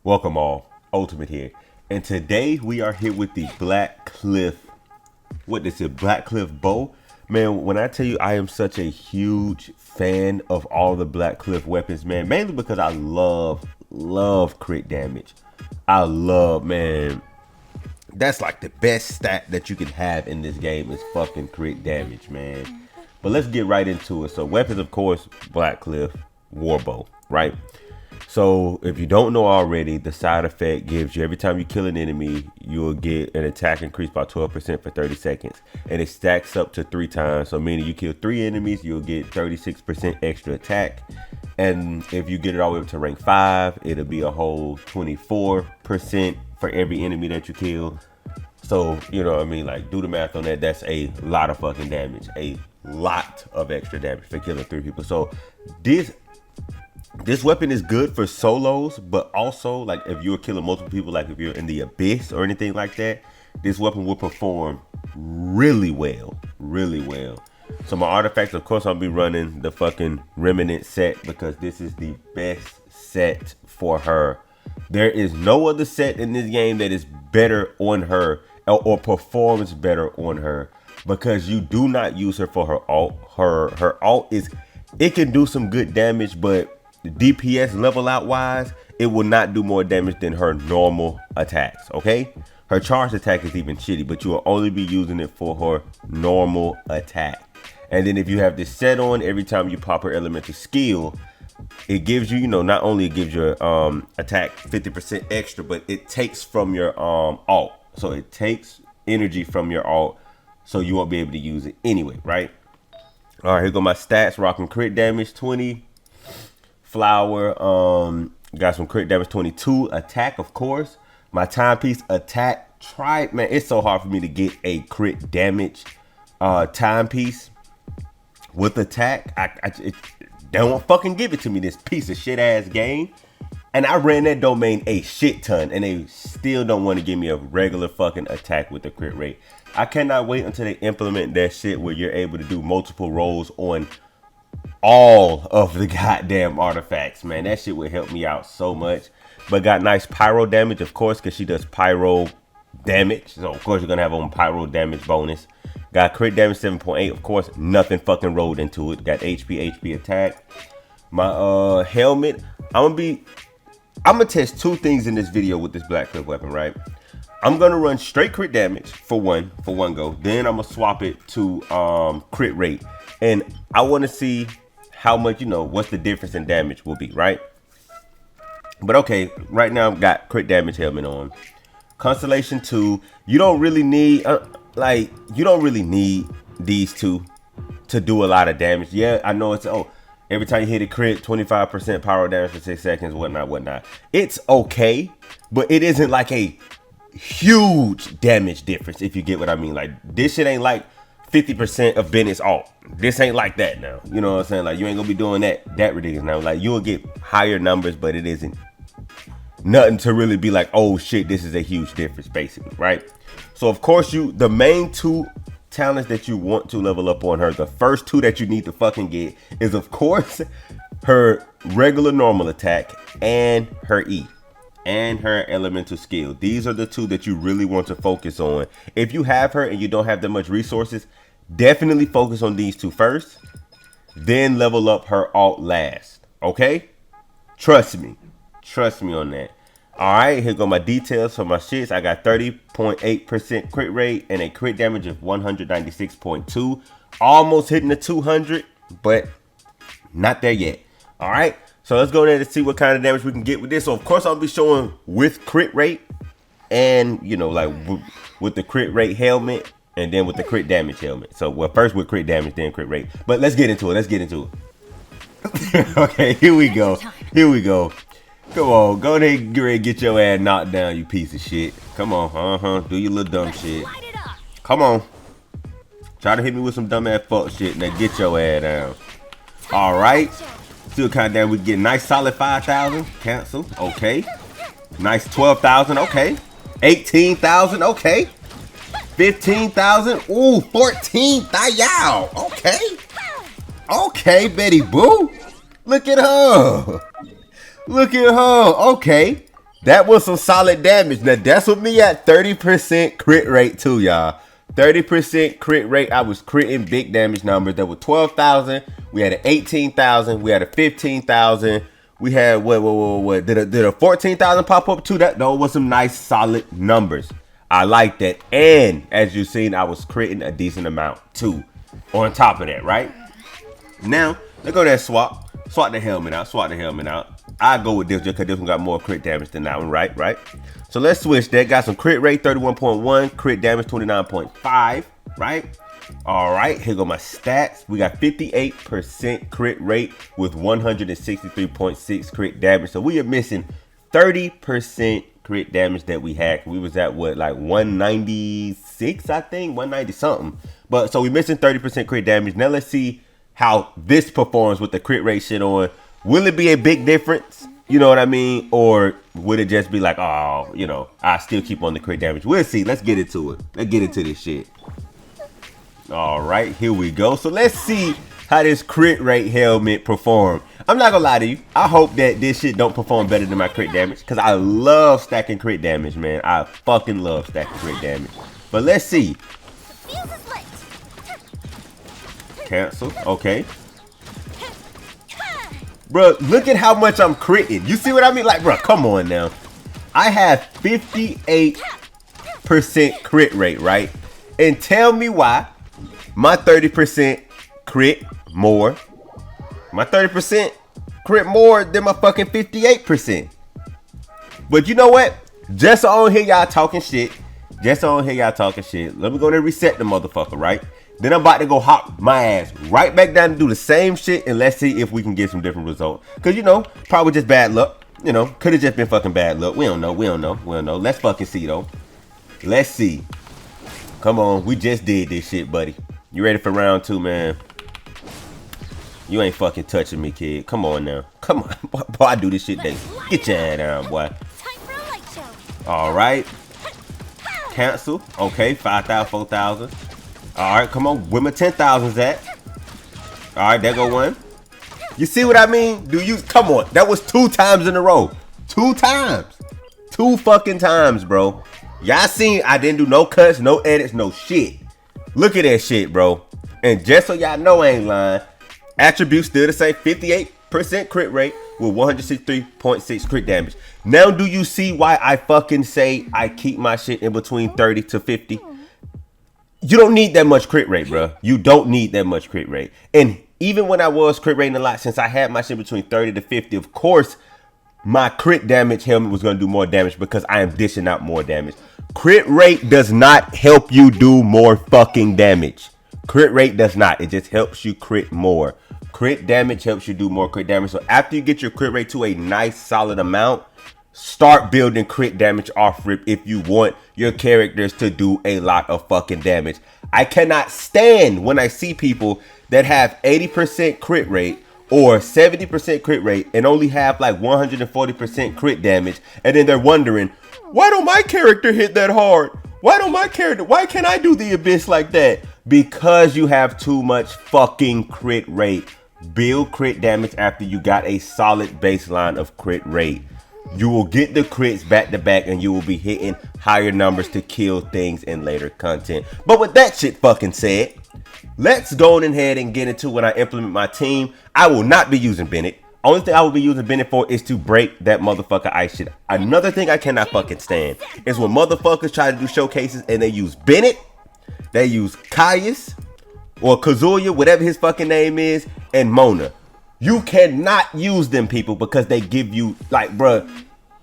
Welcome all, Ultimate here. And today we are here with the BLACKCLIFF, what is it, BLACKCLIFF bow? Man, when I tell you I am such a huge fan of all the BLACKCLIFF weapons, man, mainly because I love crit damage. I love, man, that's like the best stat that you can have in this game is fucking crit damage, man. But let's get right into it. So weapons, of course, BLACKCLIFF Warbow, right? So if you don't know already, the side effect gives you every time you kill an enemy, you'll get an attack increase by 12% for 30 seconds. And it stacks up to 3 times. So meaning you kill 3 enemies, you'll get 36% extra attack. And if you get it all the way up to rank 5, it'll be a whole 24% for every enemy that you kill. So, you know what I mean? Like, do the math on that. That's a lot of fucking damage. A lot of extra damage for killing 3 people. So this weapon is good for solos, but also like if you're killing multiple people, like if you're in the abyss or anything like that, this weapon will perform really well. So my artifacts, of course, I'll be running the fucking Remnant set because this is the best set for her. There is no other set in this game that is better on her or performs better on her because you do not use her for her ult. Her ult is, it can do some good damage, but DPS level out wise, it will not do more damage than her normal attacks, okay? Her charged attack is even shitty, but you will only be using it for her normal attack. And then if you have this set on, every time you pop her elemental skill, it gives you, you know, not only it gives your attack 50% extra, but it takes from your ult. So it takes energy from your ult, so you won't be able to use it anyway, right? All right, here go my stats. Rocking crit damage 20. Flower, got some crit damage 22. Attack, of course. My timepiece attack. Man, it's so hard for me to get a crit damage timepiece with attack. They don't fucking give it to me, this piece of shit ass game. And I ran that domain a shit ton, and they still don't want to give me a regular fucking attack with the crit rate. I cannot wait until they implement that shit where you're able to do multiple rolls on all of the goddamn artifacts, man. That shit would help me out so much. But got nice pyro damage, of course, because she does pyro damage. So of course you're gonna have on pyro damage bonus. Got crit damage 7.8, of course, nothing fucking rolled into it. Got HP attack. My helmet, I'm gonna test 2 things in this video with this BLACKCLIFF weapon, right? I'm gonna run straight crit damage for one go. Then I'm gonna swap it to crit rate. And I want to see how much, you know, what's the difference in damage will be, right? But okay, right now I've got crit damage helmet on. Constellation 2, you don't really need, you don't really need these 2 to do a lot of damage. Yeah, I know it's, every time you hit a crit, 25% power damage for 6 seconds, whatnot. It's okay, but it isn't like a huge damage difference, if you get what I mean. Like, this shit ain't like 50% of Bennett's ult. This ain't like that now. You know what I'm saying? Like, you ain't gonna be doing that ridiculous now. Like, you'll get higher numbers, but it isn't nothing to really be like, oh shit, this is a huge difference, basically, right? So of course, the main 2 talents that you want to level up on her, the first 2 that you need to fucking get is, of course, her regular normal attack and her E and her elemental skill. These are the 2 that you really want to focus on. If you have her and you don't have that much resources, definitely focus on these 2 first, then level up her ult last, okay? Trust me on that. All right, here go my details for my shits. I got 30.8% crit rate and a crit damage of 196.2, almost hitting the 200, but not there yet. All right, so let's go there to see what kind of damage we can get with this. So of course I'll be showing with crit rate and, you know, like with the crit rate helmet and then with the crit damage helmet. So, well, first with crit damage, then crit rate. But let's get into it. Okay, here we go. Come on, go ahead and get your ass knocked down, you piece of shit. Come on, do your little dumb shit. Come on. Try to hit me with some dumb ass fuck shit. Now get your ass down. Alright. Still kind of down. We get nice solid 5,000. Cancel. Okay. Nice 12,000. Okay. 18,000. Okay. 15,000. Ooh, 14,000. Okay. Okay, Betty Boo. Look at her. Look at her. Okay. That was some solid damage. Now that's with me at 30% crit rate too, y'all. 30% crit rate. I was critting big damage numbers. There were 12,000. We had an 18,000. We had a 15,000. We had what? Did a 14,000 pop up too? Those was some nice solid numbers. I like that. And as you've seen, I was critting a decent amount too. On top of that, right? Now let's go there and swap. Swap the helmet out. Swap the helmet out. I go with this just because this one got more crit damage than that one, right? So let's switch that. Got some crit rate 31.1, crit damage 29.5, right? All right, here go my stats. We got 58% crit rate with 163.6 crit damage. So we are missing 30% crit damage that we had. We was at what, like 196, I think, 190 something. But so we missing 30% crit damage. Now let's see how this performs with the crit rate shit on. Will it be a big difference? You know what I mean? Or would it just be like, oh, you know, I still keep on the crit damage? We'll see. Let's get into it. Let's get into this shit. All right, here we go. So let's see how this crit rate helmet perform. I'm not gonna lie to you. I hope that this shit don't perform better than my crit damage, because I love stacking crit damage, man. I fucking love stacking crit damage. But let's see. Cancel. Okay. Bro, look at how much I'm critting. You see what I mean? Like, bro, come on now. I have 58% crit rate, right? And tell me why my 30% crit more. My 30% crit more than my fucking 58%. But you know what? Just on here y'all talking shit. Let me go there and reset the motherfucker, right? Then I'm about to go hop my ass right back down and do the same shit, and let's see if we can get some different results. Cause you know, probably just bad luck. You know, could have just been fucking bad luck. We don't know. Let's fucking see though. Let's see. Come on, we just did this shit, buddy. You ready for round 2, man? You ain't fucking touching me, kid. Come on now. Come on, boy. I do this shit daily. Get your ass down, boy. All right. Cancel. Okay, 5,000, 4,000. All right, come on. Where my 10,000's at? All right, there go one. You see what I mean? Come on. That was 2 times in a row. 2 times. 2 fucking times, bro. Y'all seen I didn't do no cuts, no edits, no shit. Look at that shit, bro. And just so y'all know I ain't lying, attributes still the same. 58% crit rate with 163.6 crit damage. Now do you see why I fucking say I keep my shit in between 30 to 50? You don't need that much crit rate, bro. You don't need that much crit rate. And even when I was crit rating a lot, since I had my shit between 30 to 50, of course, my crit damage helmet was going to do more damage because I am dishing out more damage. Crit rate does not help you do more fucking damage. Crit rate does not. It just helps you crit more. Crit damage helps you do more crit damage. So after you get your crit rate to a nice solid amount, start building crit damage off rip if you want your characters to do a lot of fucking damage. I cannot stand when I see people that have 80% crit rate or 70% crit rate and only have like 140% crit damage, and then they're wondering, why don't my character hit that hard? Why can't I do the abyss like that? Because you have too much fucking crit rate. Build crit damage after you got a solid baseline of crit rate. You will get the crits back to back and you will be hitting higher numbers to kill things in later content. But with that shit fucking said, let's go on ahead and get into when I implement my team. I will not be using Bennett. Only thing I will be using Bennett for is to break that motherfucker ice shit. Another thing I cannot fucking stand is when motherfuckers try to do showcases and they use Bennett, they use Caius or Kazuya, whatever his fucking name is, and Mona. You cannot use them, people, because they give you, like, bruh,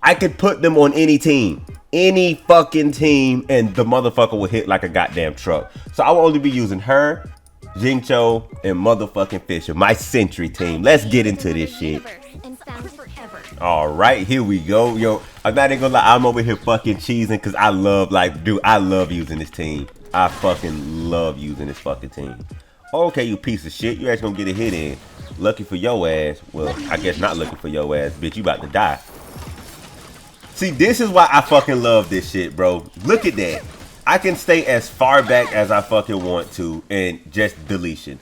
I could put them on any team, any fucking team, and the motherfucker will hit like a goddamn truck. So I will only be using her, Jincho, and motherfucking Fisher, my Sentry team. Let's get into this shit. All right, here we go. Yo, I'm not even gonna lie, I'm over here fucking cheesing because I love, like, dude, I love using this team. I fucking love using this fucking team. Okay, you piece of shit, you actually gonna get a hit in. Lucky for your ass. Well, I guess not lucky for your ass, bitch. You about to die. See, this is why I fucking love this shit, bro. Look at that. I can stay as far back as I fucking want to and just deletion.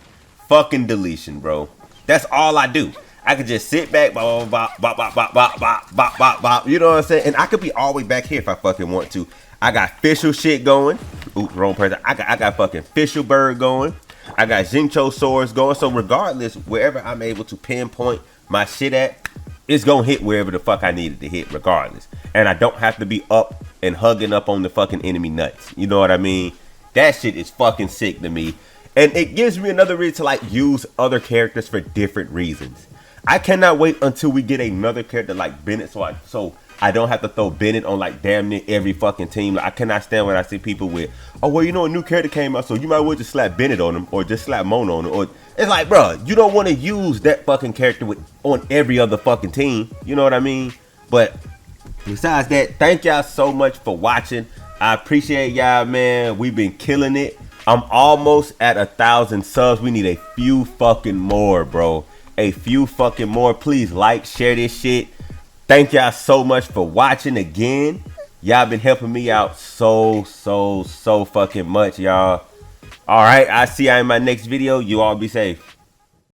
Fucking deletion, bro. That's all I do. I could just sit back, bop, bop, bop, bop, bop, bop, bop, bop, bop, bop. You know what I'm saying? And I could be all the way back here if I fucking want to. I got official shit going. Ooh, wrong person. I got fucking official bird going. I got Jincho swords going. So regardless, wherever I'm able to pinpoint my shit at, it's gonna hit wherever the fuck I needed to hit regardless. And I don't have to be up and hugging up on the fucking enemy nuts. You know what I mean? That shit is fucking sick to me. And it gives me another reason to like use other characters for different reasons. I cannot wait until we get another character like Bennett so I don't have to throw Bennett on like damn near every fucking team. Like, I cannot stand when I see people with, oh well, you know, a new character came out, so you might as well just slap Bennett on him or just slap Mona on him. Or it's like, bro, you don't want to use that fucking character on every other fucking team. You know what I mean? But besides that, thank y'all so much for watching. I appreciate y'all, man. We've been killing it. I'm almost at 1,000 subs. We need a few fucking more, bro. A few fucking more. Please like, share this shit. Thank y'all so much for watching again. Y'all been helping me out so fucking much, y'all. All right, I'll see y'all in my next video. You all be safe.